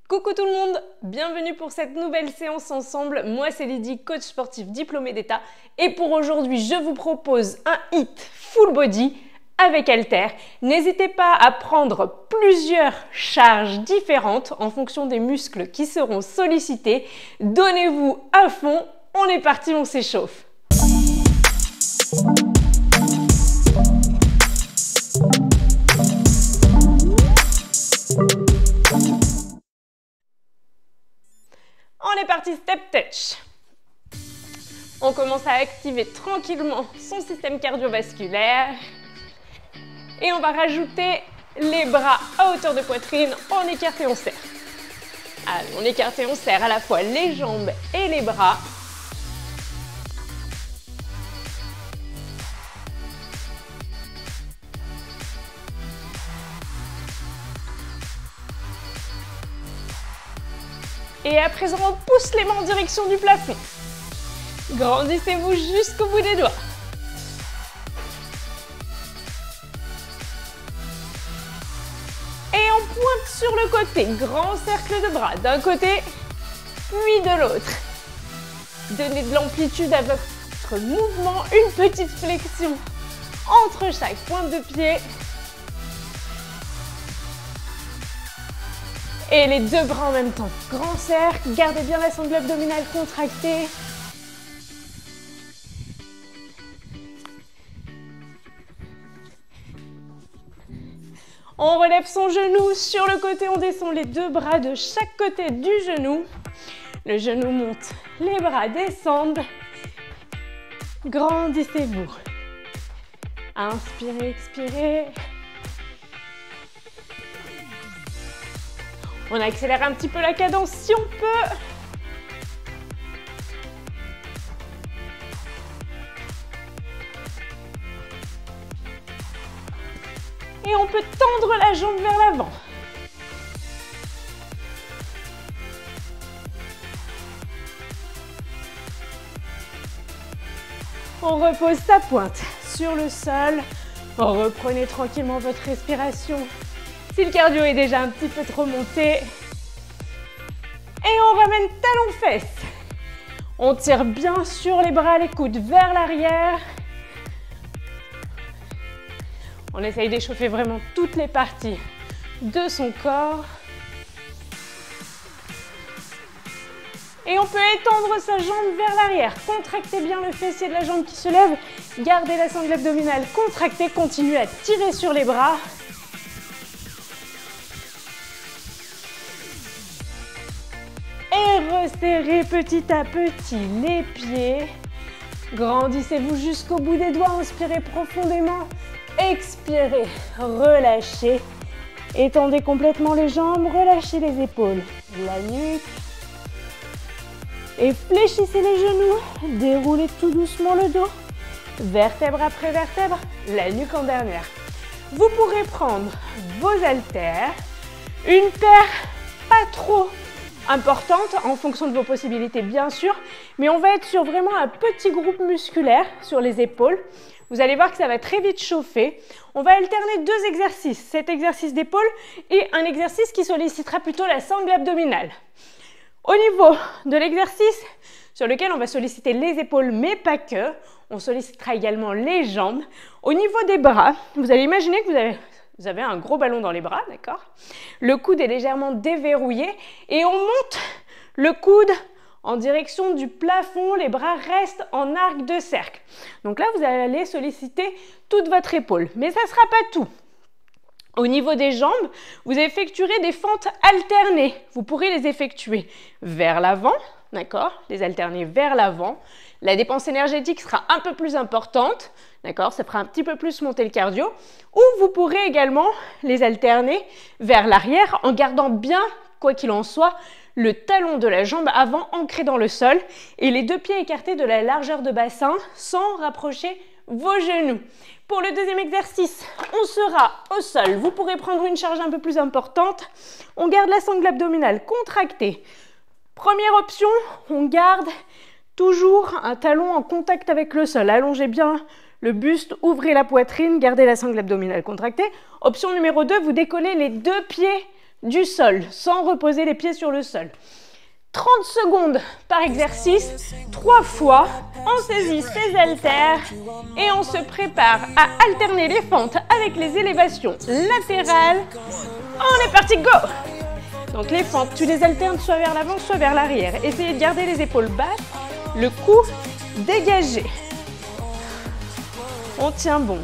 Coucou tout le monde, bienvenue pour cette nouvelle séance ensemble. Moi c'est Lydie, coach sportif diplômée d'État et pour aujourd'hui je vous propose un HIIT full body avec haltères. N'hésitez pas à prendre plusieurs charges différentes en fonction des muscles qui seront sollicités. Donnez-vous à fond, on est parti, on s'échauffe. On est parti, step touch. On commence à activer tranquillement son système cardiovasculaire. Et on va rajouter les bras à hauteur de poitrine, on écarte et on serre. Allez, on écarte et on serre à la fois les jambes et les bras. Et à présent, on pousse les mains en direction du plafond. Grandissez-vous jusqu'au bout des doigts. Et on pointe sur le côté. Grand cercle de bras d'un côté, puis de l'autre. Donnez de l'amplitude à votre mouvement. Une petite flexion entre chaque pointe de pied. Et les deux bras en même temps. Grand cercle, gardez bien la sangle abdominale contractée. On relève son genou sur le côté, on descend les deux bras de chaque côté du genou. Le genou monte, les bras descendent. Grandissez-vous. Inspirez, expirez. On accélère un petit peu la cadence si on peut. Et on peut tendre la jambe vers l'avant. On repose sa pointe sur le sol. Reprenez tranquillement votre respiration. Si le cardio est déjà un petit peu trop monté. Et on ramène talons-fesses. On tire bien sur les bras, les coudes vers l'arrière. On essaye d'échauffer vraiment toutes les parties de son corps. Et on peut étendre sa jambe vers l'arrière. Contractez bien le fessier de la jambe qui se lève. Gardez la sangle abdominale contractée. Continuez à tirer sur les bras. Et resserrez petit à petit les pieds. Grandissez-vous jusqu'au bout des doigts. Inspirez profondément. Expirez. Relâchez. Étendez complètement les jambes. Relâchez les épaules. La nuque. Et fléchissez les genoux. Déroulez tout doucement le dos. Vertèbre après vertèbre. La nuque en dernière. Vous pourrez prendre vos haltères. Une paire pas trop importante en fonction de vos possibilités bien sûr, mais on va être sur vraiment un petit groupe musculaire sur les épaules. Vous allez voir que ça va très vite chauffer. On va alterner deux exercices, cet exercice d'épaule et un exercice qui sollicitera plutôt la sangle abdominale. Au niveau de l'exercice sur lequel on va solliciter les épaules mais pas que, on sollicitera également les jambes. Au niveau des bras, vous allez imaginer que vous avez un gros ballon dans les bras, d'accord? Le coude est légèrement déverrouillé et on monte le coude en direction du plafond. Les bras restent en arc de cercle. Donc là, vous allez solliciter toute votre épaule. Mais ça ne sera pas tout. Au niveau des jambes, vous effectuerez des fentes alternées. Vous pourrez les effectuer vers l'avant, d'accord? Les alterner vers l'avant. La dépense énergétique sera un peu plus importante, d'accord? Ça fera un petit peu plus monter le cardio. Ou vous pourrez également les alterner vers l'arrière en gardant bien, quoi qu'il en soit, le talon de la jambe avant ancré dans le sol et les deux pieds écartés de la largeur de bassin sans rapprocher vos genoux. Pour le deuxième exercice, on sera au sol. Vous pourrez prendre une charge un peu plus importante. On garde la sangle abdominale contractée. Première option, on garde toujours un talon en contact avec le sol. Allongez bien le buste, ouvrez la poitrine, gardez la sangle abdominale contractée. Option numéro 2, vous décollez les deux pieds du sol, sans reposer les pieds sur le sol. 30 secondes par exercice, 3 fois, on saisit ses haltères et on se prépare à alterner les fentes avec les élévations latérales. On est parti, go! Donc les fentes, tu les alternes soit vers l'avant, soit vers l'arrière. Essayez de garder les épaules basses, le cou dégagé. On tient bon.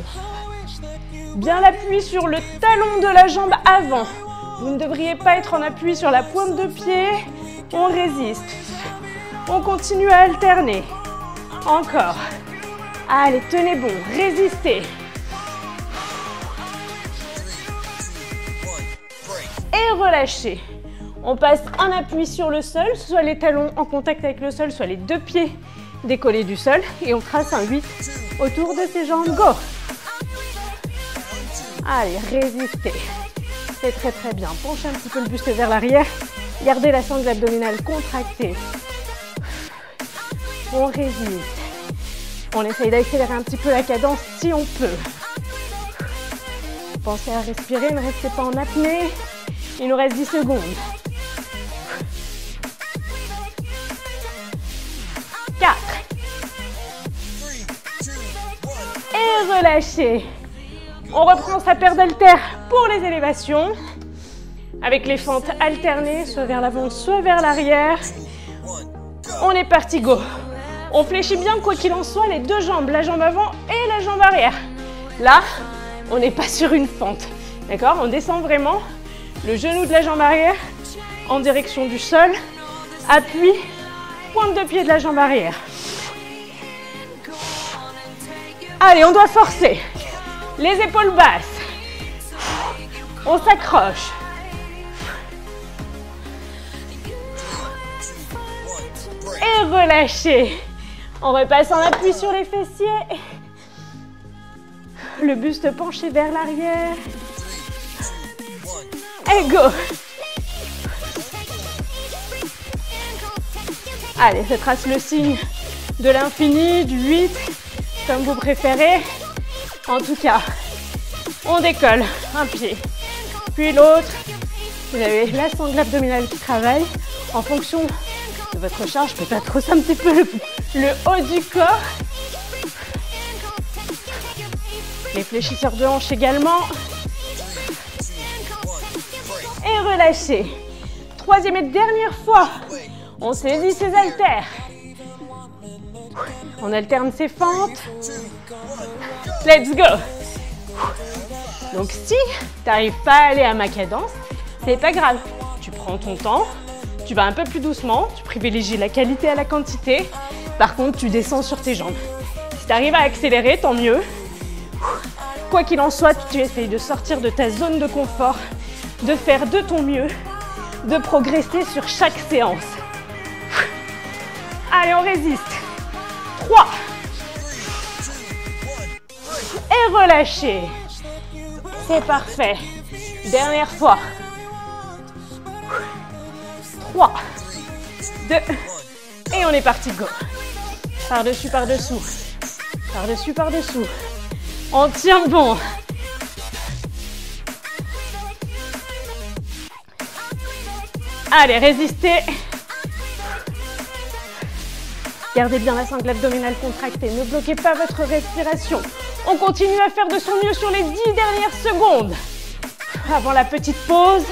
Bien l'appui sur le talon de la jambe avant. Vous ne devriez pas être en appui sur la pointe de pied. On résiste. On continue à alterner. Encore. Allez, tenez bon. Résistez. Et relâchez. On passe un appui sur le sol, soit les talons en contact avec le sol, soit les deux pieds décollés du sol. Et on trace un 8 autour de ses jambes. Go! Allez, résistez. C'est très très bien. Penchez un petit peu le buste vers l'arrière. Gardez la sangle abdominale contractée. On résiste. On essaye d'accélérer un petit peu la cadence si on peut. Pensez à respirer, ne restez pas en apnée. Il nous reste 10 secondes. 4. Et relâchez. On reprend sa paire d'haltères pour les élévations. Avec les fentes alternées, soit vers l'avant, soit vers l'arrière. On est parti, go. On fléchit bien, quoi qu'il en soit, les deux jambes, la jambe avant et la jambe arrière. Là, on n'est pas sur une fente. D'accord? On descend vraiment le genou de la jambe arrière en direction du sol. Appui, pointe de pied de la jambe arrière. Allez, on doit forcer. Les épaules basses. On s'accroche. Et relâchez. On repasse en appui sur les fessiers. Le buste penché vers l'arrière. Et go. Allez, je trace le signe de l'infini, du 8, comme vous préférez. En tout cas, on décolle un pied, puis l'autre. Vous avez la sangle abdominale qui travaille en fonction de votre charge. Peut-être aussi un petit peu le haut du corps. Les fléchisseurs de hanches également. Et relâchez. Troisième et dernière fois. On saisit ses haltères. On alterne ses fentes. Let's go. Donc si tu n'arrives pas à aller à ma cadence, c'est pas grave. Tu prends ton temps, tu vas un peu plus doucement, tu privilégies la qualité à la quantité. Par contre, tu descends sur tes jambes. Si tu arrives à accélérer, tant mieux. Quoi qu'il en soit, tu essayes de sortir de ta zone de confort, de faire de ton mieux, de progresser sur chaque séance. Allez, on résiste. 3. Et relâchez. C'est parfait. Dernière fois. 3, 2, et on est parti, go. Par-dessus, par-dessous. Par-dessus, par-dessous. On tient bon. Allez, résistez. Gardez bien la sangle abdominale contractée. Ne bloquez pas votre respiration. On continue à faire de son mieux sur les 10 dernières secondes. Avant la petite pause.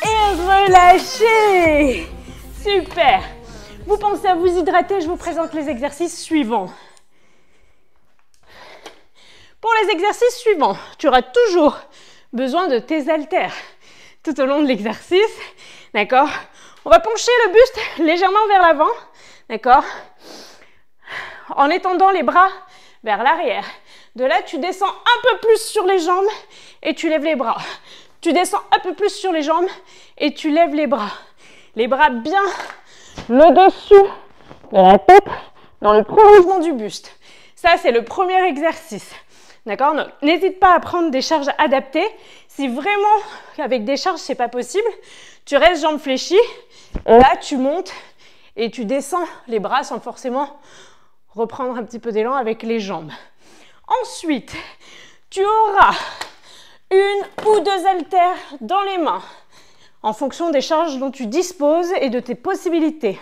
Et relâchez. Super. Vous pensez à vous hydrater, je vous présente les exercices suivants. Pour les exercices suivants, tu auras toujours besoin de tes haltères tout au long de l'exercice. D'accord? On va pencher le buste légèrement vers l'avant. D'accord? En étendant les bras vers l'arrière. De là, tu descends un peu plus sur les jambes et tu lèves les bras. Tu descends un peu plus sur les jambes et tu lèves les bras. Les bras bien le dessus de la tête dans le prolongement du buste. Ça, c'est le premier exercice. D'accord? N'hésite pas à prendre des charges adaptées. Si vraiment, avec des charges, c'est pas possible, tu restes jambes fléchies. Et là, tu montes et tu descends les bras sans forcément reprendre un petit peu d'élan avec les jambes. Ensuite, tu auras une ou deux haltères dans les mains, en fonction des charges dont tu disposes et de tes possibilités.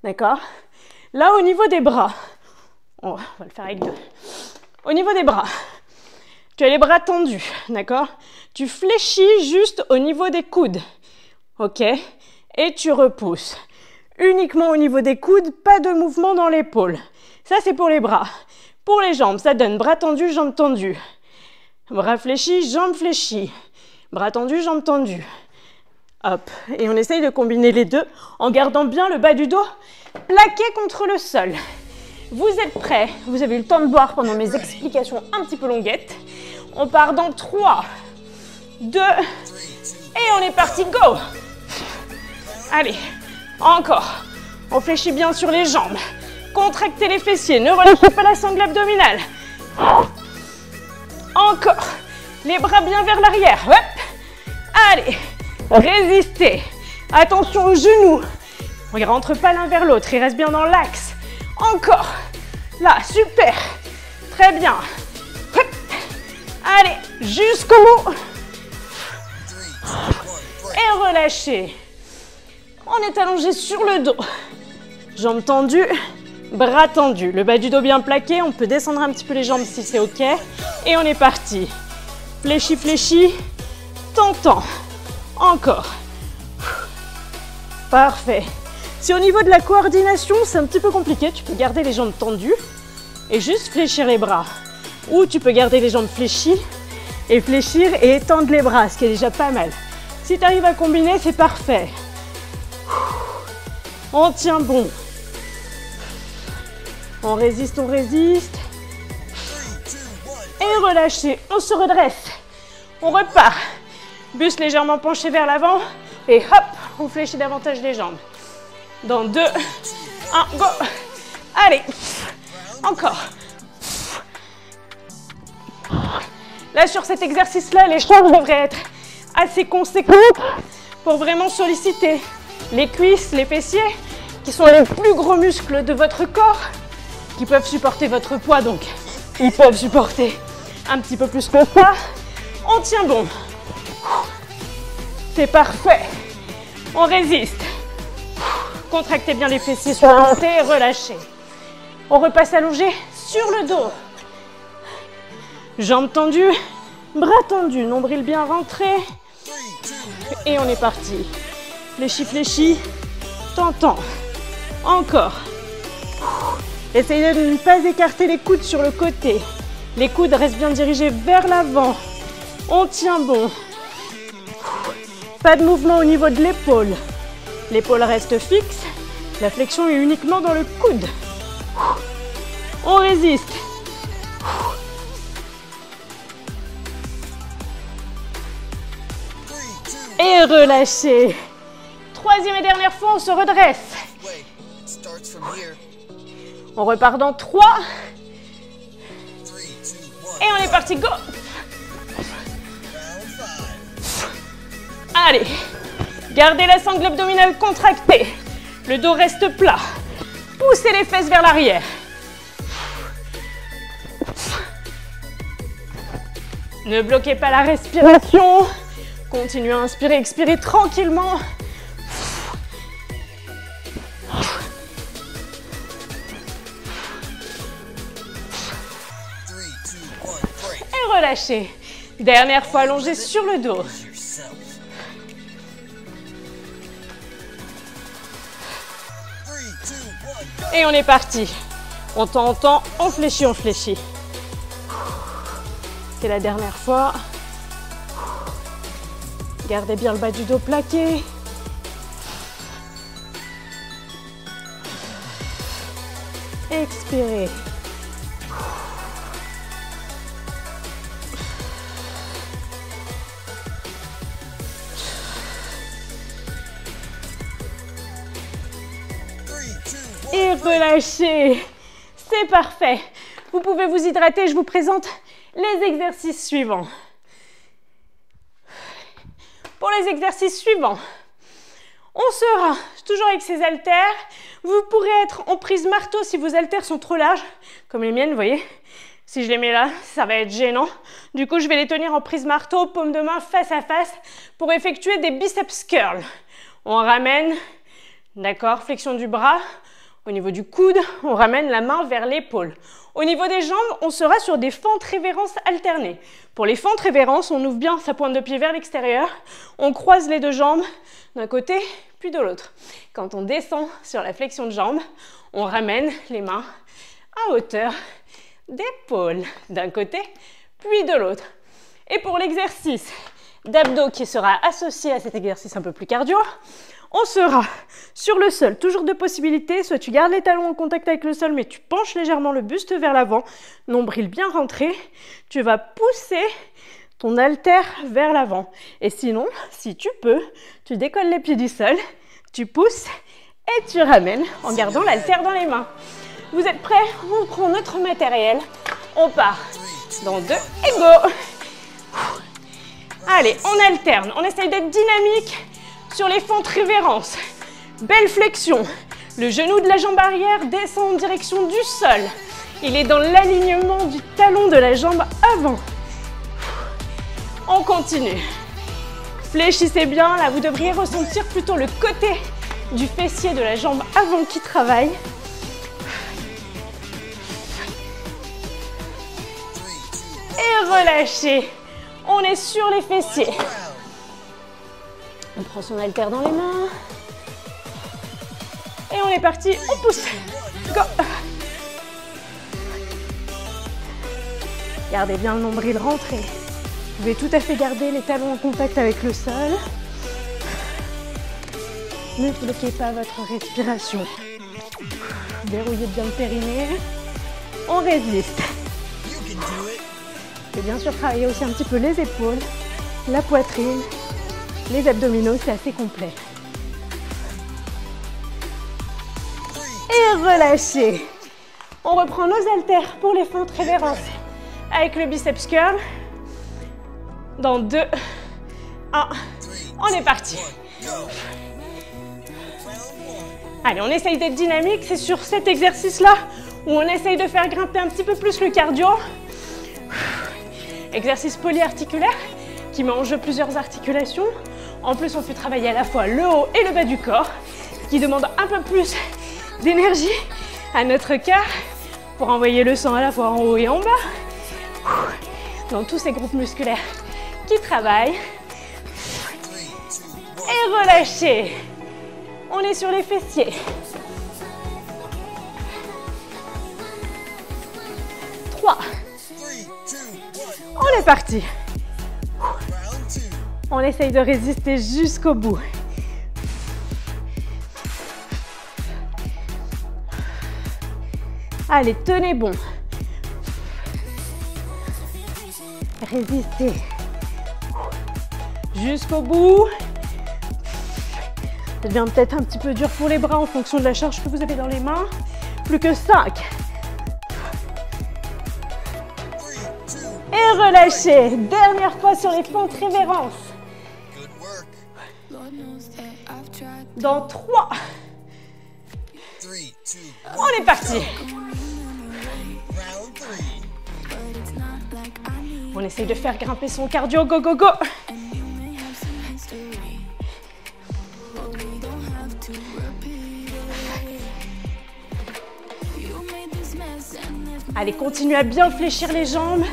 D'accord? Là, au niveau des bras, on va le faire avec deux. Au niveau des bras, tu as les bras tendus, d'accord? Tu fléchis juste au niveau des coudes, ok? Et tu repousses. Uniquement au niveau des coudes, pas de mouvement dans l'épaule. Ça, c'est pour les bras. Pour les jambes, ça donne bras tendus, jambes tendues. Bras fléchis, jambes fléchies. Bras tendus, jambes tendues. Hop. Et on essaye de combiner les deux en gardant bien le bas du dos plaqué contre le sol. Vous êtes prêts? Vous avez eu le temps de boire pendant mes explications un petit peu longuettes. On part dans 3, 2, et on est parti, go! Allez, encore. On fléchit bien sur les jambes. Contractez les fessiers, ne relâchez pas la sangle abdominale. Encore. Les bras bien vers l'arrière. Hop. Allez, résistez. Attention aux genoux. On ne rentre pas l'un vers l'autre, il reste bien dans l'axe. Encore. Là, super. Très bien. Hop. Allez, jusqu'au bout. Et relâchez. On est allongé sur le dos. Jambes tendues, bras tendus. Le bas du dos bien plaqué. On peut descendre un petit peu les jambes si c'est OK. Et on est parti. Fléchi, fléchi. Tentant. Encore. Parfait. Si au niveau de la coordination, c'est un petit peu compliqué, tu peux garder les jambes tendues et juste fléchir les bras. Ou tu peux garder les jambes fléchies et fléchir et étendre les bras, ce qui est déjà pas mal. Si tu arrives à combiner, c'est parfait. On tient bon. On résiste, on résiste. Et relâchez, on se redresse. On repart. Buste légèrement penché vers l'avant. Et hop, on fléchit davantage les jambes. Dans 2, 1, go. Allez, encore. Là, sur cet exercice-là, les charges devraient être assez conséquentes pour vraiment solliciter les cuisses, les fessiers, qui sont les plus gros muscles de votre corps, qui peuvent supporter votre poids, donc ils peuvent supporter un petit peu plus que ça. On tient bon. C'est parfait. On résiste. Contractez bien les fessiers sur la montée et relâchez. On repasse allongé sur le dos. Jambes tendues, bras tendus, nombril bien rentré. Et on est parti. Fléchi, fléchi, tentant. Encore. Essayez de ne pas écarter les coudes sur le côté. Les coudes restent bien dirigés vers l'avant. On tient bon. Pas de mouvement au niveau de l'épaule. L'épaule reste fixe. La flexion est uniquement dans le coude. On résiste. Et relâchez. Troisième et dernière fois, on se redresse. On repart dans 3. Et on est parti, go. Allez, gardez la sangle abdominale contractée. Le dos reste plat. Poussez les fesses vers l'arrière. Ne bloquez pas la respiration. Continuez à inspirer, expirer tranquillement. Et relâchez. Dernière fois allongé sur le dos. Et on est parti. On tend, on fléchit, on fléchit. C'est la dernière fois. Gardez bien le bas du dos plaqué. Expirez. Et relâchez. C'est parfait. Vous pouvez vous hydrater. Je vous présente les exercices suivants. Pour les exercices suivants, on sera toujours avec ces haltères. Vous pourrez être en prise marteau si vos haltères sont trop larges, comme les miennes, vous voyez. Si je les mets là, ça va être gênant. Du coup, je vais les tenir en prise marteau, paume de main face à face pour effectuer des biceps curls. On ramène, d'accord, flexion du bras. Au niveau du coude, on ramène la main vers l'épaule. Au niveau des jambes, on sera sur des fentes révérences alternées. Pour les fentes révérences, on ouvre bien sa pointe de pied vers l'extérieur. On croise les deux jambes d'un côté puis de l'autre. Quand on descend sur la flexion de jambes, on ramène les mains à hauteur d'épaule d'un côté puis de l'autre. Et pour l'exercice d'abdos qui sera associé à cet exercice un peu plus cardio, on sera sur le sol, toujours deux possibilités, soit tu gardes les talons en contact avec le sol mais tu penches légèrement le buste vers l'avant, nombril bien rentré, tu vas pousser ton haltère vers l'avant. Et sinon, si tu peux, tu décolles les pieds du sol, tu pousses et tu ramènes en gardant l'haltère dans les mains. Vous êtes prêts? On prend notre matériel, on part dans 2 et go. Allez, on alterne, on essaye d'être dynamique sur les fentes révérences. Belle flexion. Le genou de la jambe arrière descend en direction du sol. Il est dans l'alignement du talon de la jambe avant. On continue. Fléchissez bien. Là, vous devriez ressentir plutôt le côté du fessier de la jambe avant qui travaille. Et relâchez. On est sur les fessiers. On prend son haltère dans les mains. Et on est parti, on pousse. Go. Gardez bien le nombril rentré. Vous pouvez tout à fait garder les talons en contact avec le sol. Ne bloquez pas votre respiration. Verrouillez bien le périnée. On résiste. Et bien sûr, travailler aussi un petit peu les épaules, la poitrine, les abdominaux, c'est assez complet. Et relâchez. On reprend nos haltères pour les fentes révérences avec le biceps curl. Dans 2, 1, on est parti. Allez, on essaye d'être dynamique. C'est sur cet exercice-là où on essaye de faire grimper un petit peu plus le cardio. Exercice polyarticulaire qui met en jeu plusieurs articulations. En plus, on fait travailler à la fois le haut et le bas du corps, ce qui demande un peu plus d'énergie à notre cœur pour envoyer le sang à la fois en haut et en bas. Dans tous ces groupes musculaires qui travaillent. Et relâchez. On est sur les fessiers. 3. On est parti. On essaye de résister jusqu'au bout. Allez, tenez bon. Résistez. Jusqu'au bout. Ça devient peut-être un petit peu dur pour les bras en fonction de la charge que vous avez dans les mains. Plus que 5. Et relâchez. Dernière fois sur les fentes révérences. Dans 3. On est parti. On essaye de faire grimper son cardio. Go, go, go. Allez, continuez à bien fléchir les jambes.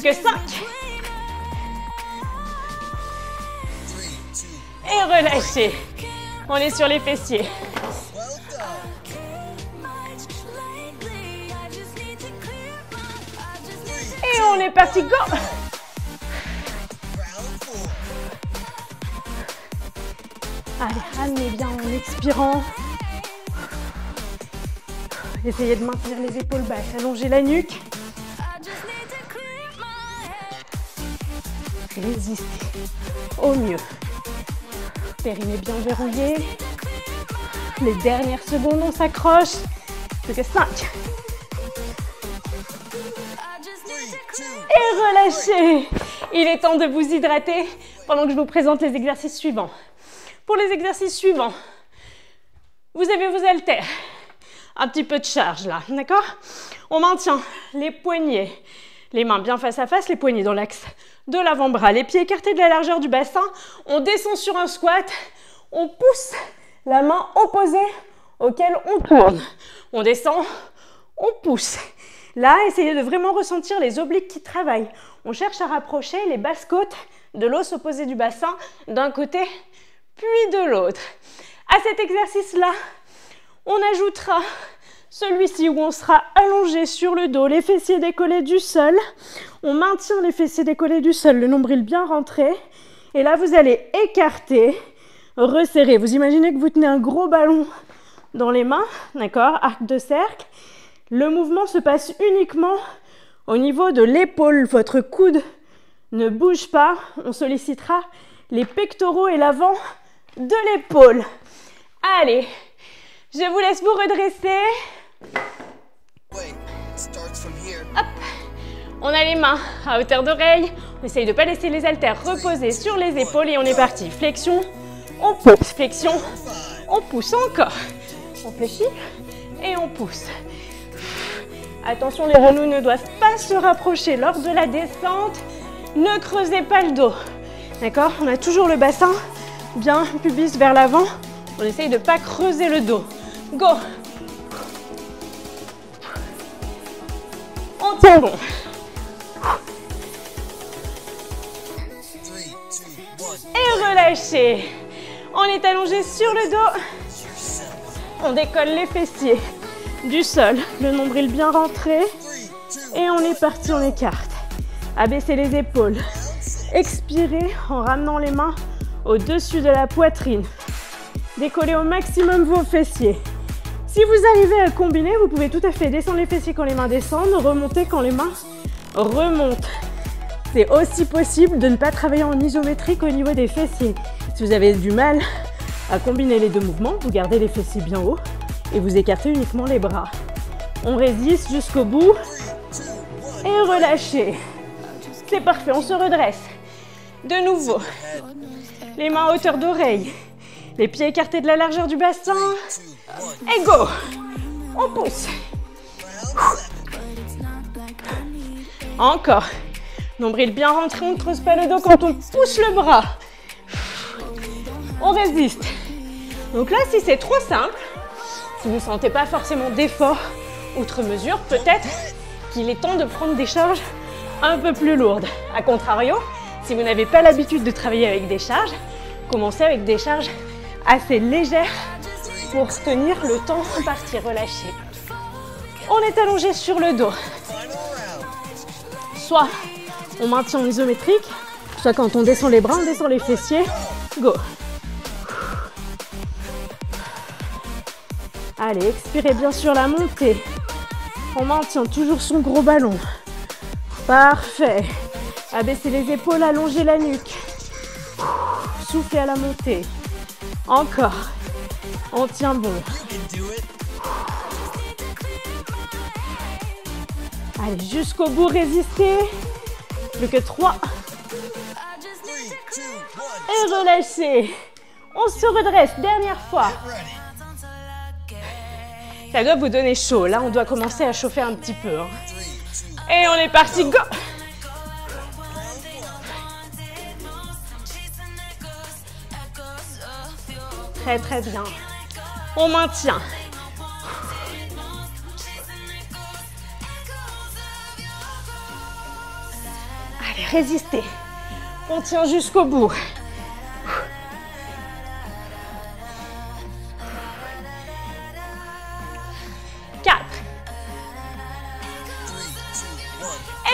Que 5. Et relâchez. On est sur les fessiers. Et on est parti, go. Allez, ramenez bien en expirant. Essayez de maintenir les épaules basses, allongez la nuque. Résistez au mieux. Périnée bien verrouillé. Les dernières secondes, on s'accroche. Plus que 5. Et relâchez. Il est temps de vous hydrater. pendant que je vous présente les exercices suivants. Pour les exercices suivants, Vous avez vos haltères. Un petit peu de charge là, d'accord? On maintient les poignets, les mains bien face à face, les poignets dans l'axe de l'avant-bras, les pieds écartés de la largeur du bassin. On descend sur un squat, on pousse la main opposée auquel on tourne. On descend, on pousse. Là, essayez de vraiment ressentir les obliques qui travaillent. On cherche à rapprocher les basses côtes de l'os opposé du bassin d'un côté puis de l'autre. À cet exercice-là, on ajoutera celui-ci où on sera allongé sur le dos, les fessiers décollés du sol. On maintient les fessiers décollés du sol, le nombril bien rentré. Et là, vous allez écarter, resserrer. Vous imaginez que vous tenez un gros ballon dans les mains, d'accord, arc de cercle. Le mouvement se passe uniquement au niveau de l'épaule. Votre coude ne bouge pas. On sollicitera les pectoraux et l'avant de l'épaule. Allez, je vous laisse vous redresser. Hop. On a les mains à hauteur d'oreille. On essaye de ne pas laisser les haltères reposer sur les épaules et on est parti. Flexion, on pousse. Flexion, on pousse encore. On fléchit et on pousse. Attention, les genoux ne doivent pas se rapprocher lors de la descente. Ne creusez pas le dos. D'accord? On a toujours le bassin bien pubis vers l'avant. On essaye de ne pas creuser le dos. Go! On tient bon. Et relâchez. On est allongé sur le dos. On décolle les fessiers du sol. Le nombril bien rentré. Et on est parti, on écarte. Abaissez les épaules. Expirez en ramenant les mains au-dessus de la poitrine. Décollez au maximum vos fessiers. Si vous arrivez à combiner, vous pouvez tout à fait descendre les fessiers quand les mains descendent, remonter quand les mains remontent. C'est aussi possible de ne pas travailler en isométrique au niveau des fessiers. Si vous avez du mal à combiner les deux mouvements, vous gardez les fessiers bien hauts et vous écartez uniquement les bras. On résiste jusqu'au bout et relâchez. C'est parfait, on se redresse. De nouveau, les mains à hauteur d'oreille, les pieds écartés de la largeur du bassin. Et go! On pousse. Encore. Nombril bien rentré, on ne creuse pas le dos quand on pousse le bras. On résiste. Donc là, si c'est trop simple, si vous ne sentez pas forcément d'effort outre mesure, peut-être qu'il est temps de prendre des charges un peu plus lourdes. A contrario, si vous n'avez pas l'habitude de travailler avec des charges, commencez avec des charges assez légères pour tenir le temps en partie. Relâchez. On est allongé sur le dos. Soit on maintient en isométrique, soit quand on descend les bras, on descend les fessiers. Go. Allez, expirez bien sûr la montée. On maintient toujours son gros ballon. Parfait. Abaissez les épaules, allongez la nuque. Soufflez à la montée. Encore. On tient bon. Allez, jusqu'au bout, résistez. Plus que 3. Et relâchez. On se redresse, dernière fois. Ça doit vous donner chaud. Là, on doit commencer à chauffer un petit peu. Et on est parti, go! Très, très bien. On maintient. Allez, résistez. On tient jusqu'au bout. 4.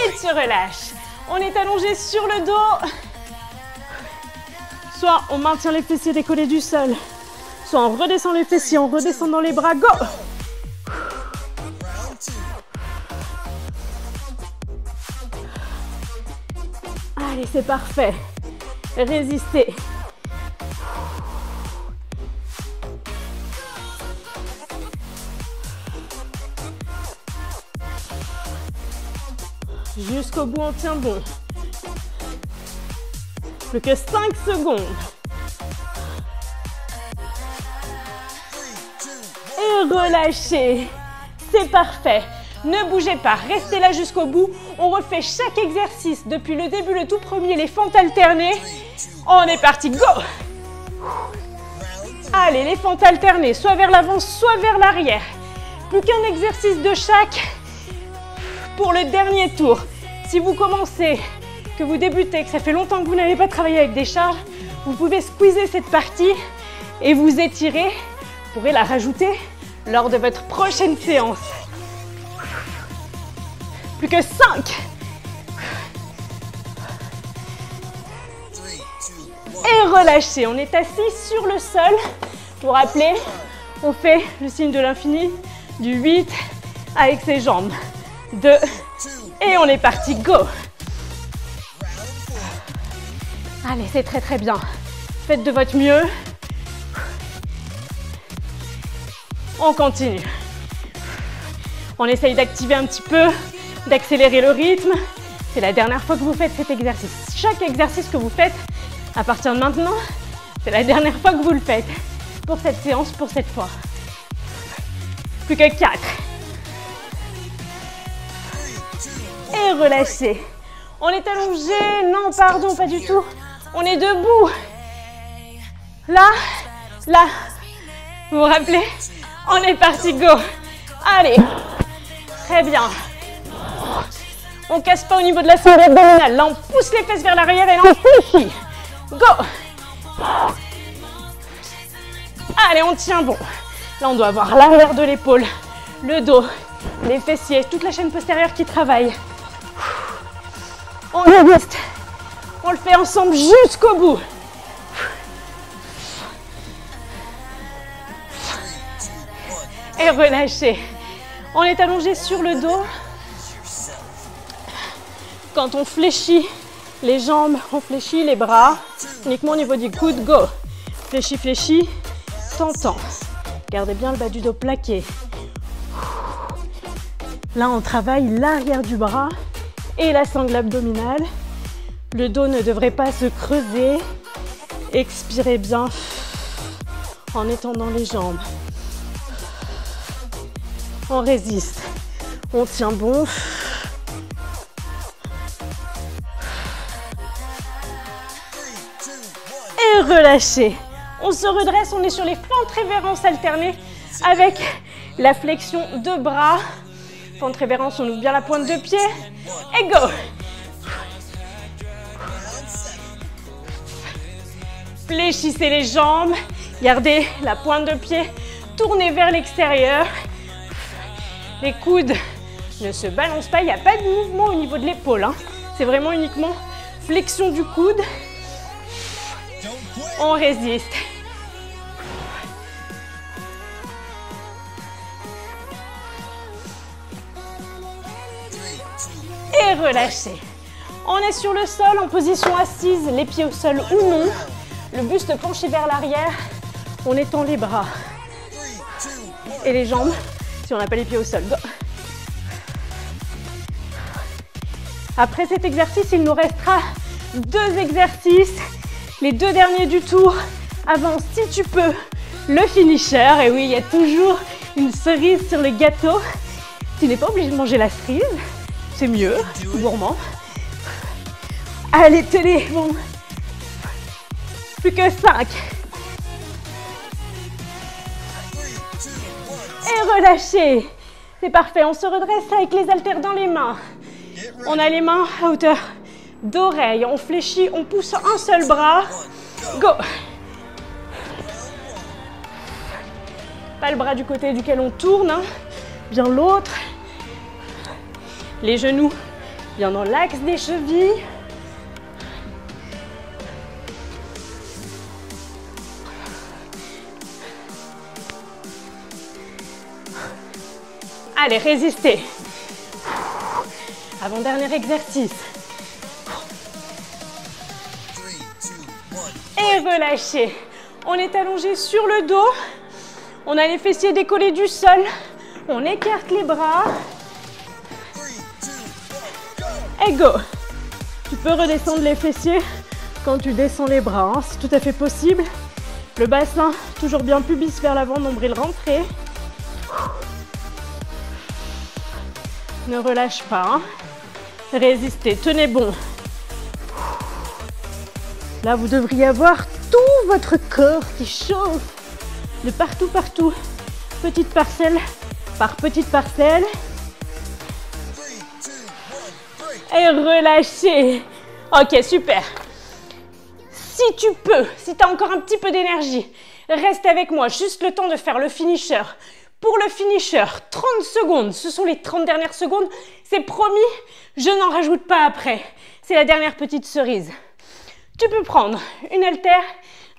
Et tu relâches. On est allongé sur le dos. Soit on maintient les fessiers décollés du sol, soit on redescend les fessiers, on redescend dans les bras. Go! Allez, c'est parfait. Résistez. Jusqu'au bout, on tient bon. Plus que 5 secondes. 3, 2, relâchez. C'est parfait. Ne bougez pas, restez là jusqu'au bout. On refait chaque exercice depuis le début, le tout premier, les fentes alternées. On est parti, go! Allez, les fentes alternées, soit vers l'avant, soit vers l'arrière. Plus qu'un exercice de chaque pour le dernier tour. Si vous commencez, que vous débutez, que ça fait longtemps que vous n'avez pas travaillé avec des charges, vous pouvez squeezer cette partie et vous étirer. Vous pourrez la rajouter lors de votre prochaine séance. Plus que 5. Et relâchez. On est assis sur le sol. Pour rappeler, on fait le signe de l'infini du 8 avec ses jambes. 2. Et on est parti. Go. Allez, c'est très très bien. Faites de votre mieux. On continue. On essaye d'activer un petit peu, d'accélérer le rythme. C'est la dernière fois que vous faites cet exercice. Chaque exercice que vous faites, à partir de maintenant, c'est la dernière fois que vous le faites. Pour cette séance, pour cette fois. Plus que 4. Et relâchez. On est allongé. Non, pardon, pas du tout. On est debout. Là, là. Vous vous rappelez? On est parti, go. Allez. Très bien. On casse pas au niveau de la ceinture abdominale. Là, on pousse les fesses vers l'arrière et là, on fléchit. Go. Allez, on tient bon. Là, on doit avoir l'arrière de l'épaule, le dos, les fessiers, toute la chaîne postérieure qui travaille. On résiste. On le fait ensemble jusqu'au bout. Et relâchez. On est allongé sur le dos. Quand on fléchit les jambes, on fléchit les bras. Uniquement au niveau du coude, go. Fléchis, fléchis. Tentant. Gardez bien le bas du dos plaqué. Là, on travaille l'arrière du bras et la sangle abdominale. Le dos ne devrait pas se creuser. Expirez bien en étendant les jambes. On résiste. On tient bon. Et relâchez. On se redresse, on est sur les fentes révérences alternées avec la flexion de bras. Fente révérence, on ouvre bien la pointe de pied. Et go. Fléchissez les jambes. Gardez la pointe de pied tournée vers l'extérieur. Les coudes ne se balancent pas. Il n'y a pas de mouvement au niveau de l'épaule. Hein. C'est vraiment uniquement flexion du coude. On résiste. Et relâchez. On est sur le sol en position assise, les pieds au sol ou non. Le buste penché vers l'arrière. On étend les bras. Et les jambes, si on n'a pas les pieds au sol. Go. Après cet exercice, il nous restera 2 exercices. Les 2 derniers du tour. Avant, si tu peux, le finisher. Et oui, il y a toujours une cerise sur le gâteau. Tu n'es pas obligé de manger la cerise. C'est mieux, gourmand. Allez, tenez, bon. Plus que 5. Et relâchez. C'est parfait, on se redresse avec les haltères dans les mains. On a les mains à hauteur d'oreille. On fléchit, on pousse un seul bras. Go. Pas le bras du côté duquel on tourne, hein. Bien l'autre. Les genoux bien dans l'axe des chevilles. Allez, résistez. Avant-dernier exercice. Et relâchez. On est allongé sur le dos. On a les fessiers décollés du sol. On écarte les bras. Et go. Tu peux redescendre les fessiers quand tu descends les bras. Hein. C'est tout à fait possible. Le bassin, toujours bien pubis vers l'avant, nombril rentré. Ne relâche pas, hein. Résistez, tenez bon. Là, vous devriez avoir tout votre corps qui chauffe de partout, partout. Petite parcelle par petite parcelle. Et relâchez. Ok, super. Si tu peux, si tu as encore un petit peu d'énergie, reste avec moi, juste le temps de faire le finisher. Pour le finisher, 30 secondes, ce sont les 30 dernières secondes. C'est promis, je n'en rajoute pas après. C'est la dernière petite cerise. Tu peux prendre une haltère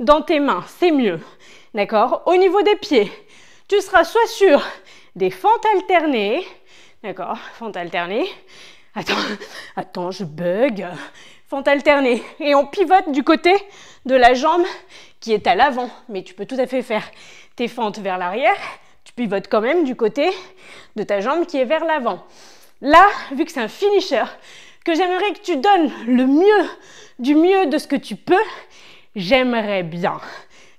dans tes mains, c'est mieux. D'accord? Au niveau des pieds, tu seras soit sur des fentes alternées. D'accord? Fentes alternées. Attends, je bug. Fente alternée. Et on pivote du côté de la jambe qui est à l'avant. Mais tu peux tout à fait faire tes fentes vers l'arrière. Tu pivotes quand même du côté de ta jambe qui est vers l'avant. Là, vu que c'est un finisher, que j'aimerais que tu donnes le mieux du mieux de ce que tu peux, j'aimerais bien,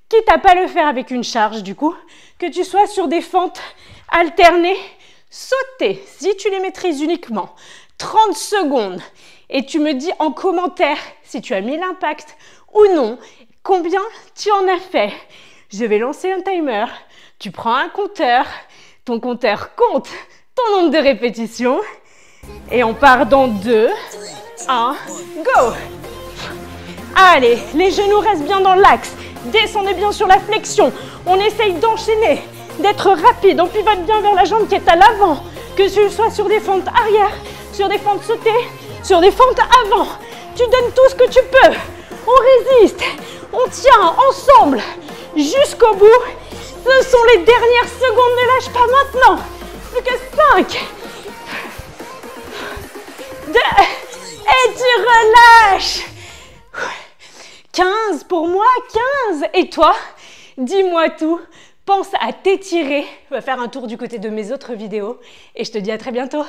quitte à pas le faire avec une charge du coup, que tu sois sur des fentes alternées, sautées, si tu les maîtrises uniquement, 30 secondes. Et tu me dis en commentaire si tu as mis l'impact ou non, combien tu en as fait. Je vais lancer un timer, tu prends un compteur, ton compteur compte ton nombre de répétitions et on part dans 2, 1, go! Allez, les genoux restent bien dans l'axe, descendez bien sur la flexion, on essaye d'enchaîner, d'être rapide, on pivote bien vers la jambe qui est à l'avant, que tu sois sur des fentes arrière, sur des fentes sautées, sur des fentes avant, tu donnes tout ce que tu peux, on résiste, on tient ensemble jusqu'au bout, ce sont les dernières secondes, ne lâche pas maintenant, plus que 5, 2, et tu relâches, 15 pour moi, 15, et toi, dis-moi tout, pense à t'étirer, on va faire un tour du côté de mes autres vidéos, et je te dis à très bientôt.